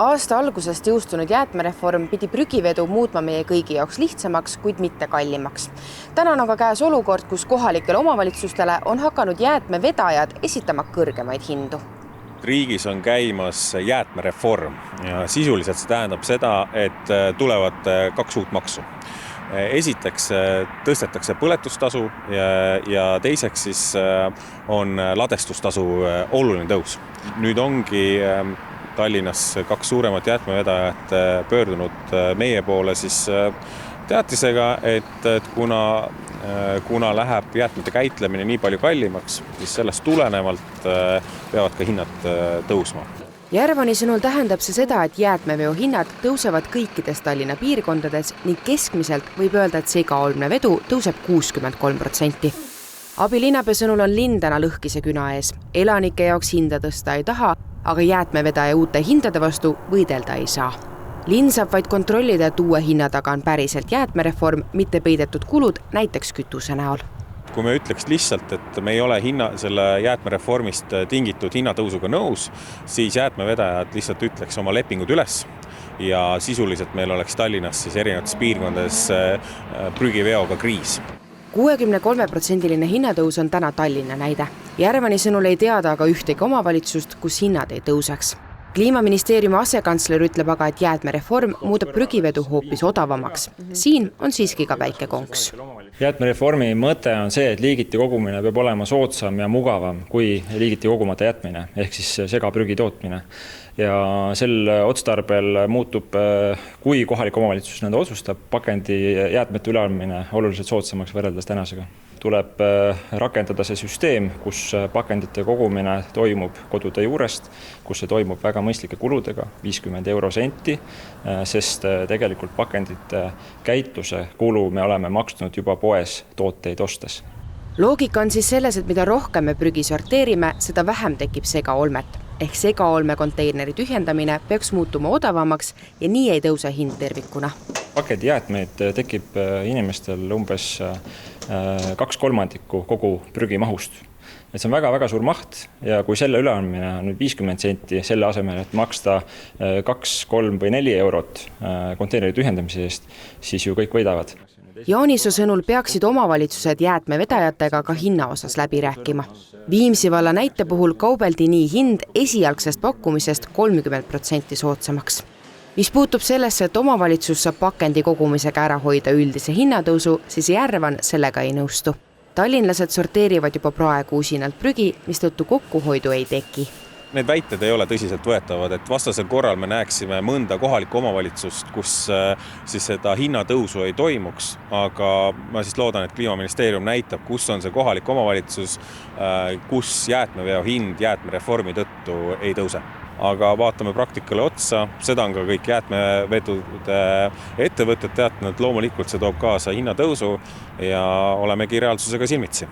Aasta algusest jõustunud jäätmereform pidi prügivedu muutma meie kõigi jaoks lihtsamaks, kuid mitte kallimaks. Täna on aga käes olukord, kus kohalikele omavalitsustele on hakanud jäätmevedajad esitama kõrgemaid hindu. Riigis on käimas jäätmereform ja sisuliselt see tähendab seda, et tulevad 2 uut maksu. Esiteks tõstetakse põletustasu ja teiseks siis on ladestustasu oluline tõus. Nüüd ongi Tallinnas 2 suuremat jäätmevedajat pöördunud meie poole siis teatisega, et kuna läheb jäätmete käitlemine nii palju kallimaks, siis sellest tulenevalt peavad ka hinnad tõusma. Järvani sõnul tähendab see seda, et jäätmeveo hinnad tõusevad kõikides Tallinna piirkondades ning keskmiselt võib öelda, et segaolmne vedu tõuseb 63%. Abilinnapea sõnul on linn täna lõhkise küna ees. Elanike jaoks hinda tõsta ei taha, aga jäätmevedaja uute hindade vastu võidelda ei saa. Linn saab vaid kontrollida, et uue hinna taga on päriselt jäätmereform, mitte peidetud kulud, näiteks kütuse näol. Kui me ütleks lihtsalt, et me ei ole selle jäätmereformist tingitud hinnatõusuga nõus, siis jäätmevedajad lihtsalt ütleks oma lepingud üles ja sisuliselt meil oleks Tallinnas siis erinevates piirkondades prügiveoga kriis. 63% hinnatõus on täna Tallinna näide. Järvani sõnul ei teada aga ühtegi omavalitsust, kus hinnad ei tõuseks. Kliimaministeeriumi asekantsler ütleb aga, et jäätmereform muudab prügivedu hoopis odavamaks. Siin on siiski ka väike konks. Jäätmereformi mõte on see, et liigiti kogumine peab olema soodsam ja mugavam kui liigiti kogumata jätmine, ehk siis segaprügi tootmine. Ja sel otstarbel muutub, kui kohalik omavalitsus nende otsustab, pakendi jäätmete üleandmine oluliselt soodsamaks võrreldes tänasega. Tuleb rakendada see süsteem, kus pakendite kogumine toimub kodude juurest, kus see toimub väga mõistlike kuludega, 50 eurosenti, sest tegelikult pakendite käitluse kulu me oleme maksnud juba poes tooteid ostes. Loogika on siis selles, et mida rohkem me prügi sorteerime, seda vähem tekib segaolmet. Ehk segaolme konteineri tühjendamine peaks muutuma odavamaks ja nii ei tõuse hind tervikuna. Pakendijäätmeid tekib inimestel umbes 2/3 kogu prügimahust. See on väga-väga suur maht ja kui selle üleandmine on 50 senti selle asemel, et maksta 2, 3 või 4 eurot konteineri tühjendamise eest, siis ju kõik võidavad. Jaaniso sõnul peaksid omavalitsused jäätmevedajatega ka hinna osas läbi rääkima. Viimsi valla näite puhul kaubeldi nii hind esialgsest pakkumisest 30% soodsamaks. Mis puutub sellesse, et omavalitsus saab pakendi kogumisega ära hoida üldise hinnatõusu, siis Järvan sellega ei nõustu. Tallinlased sorteerivad juba praegu usinalt prügi, mistõttu kokkuhoidu ei teki. Need väited ei ole tõsiselt võetavad, et vastasel korral me näeksime mõnda kohalikku omavalitsust, kus siis seda hinnatõusu ei toimuks, aga ma siis loodan, et Kliimaministeerium näitab, kus on see kohalik omavalitsus, kus jäätmeveo hind jäätmereformi tõttu ei tõuse. Aga vaatame praktikale otsa, seda on ka kõik jäätmevedude ettevõtted teatanud, loomulikult see toob kaasa hinnatõusu ja olemegi reaalsusega silmitsi.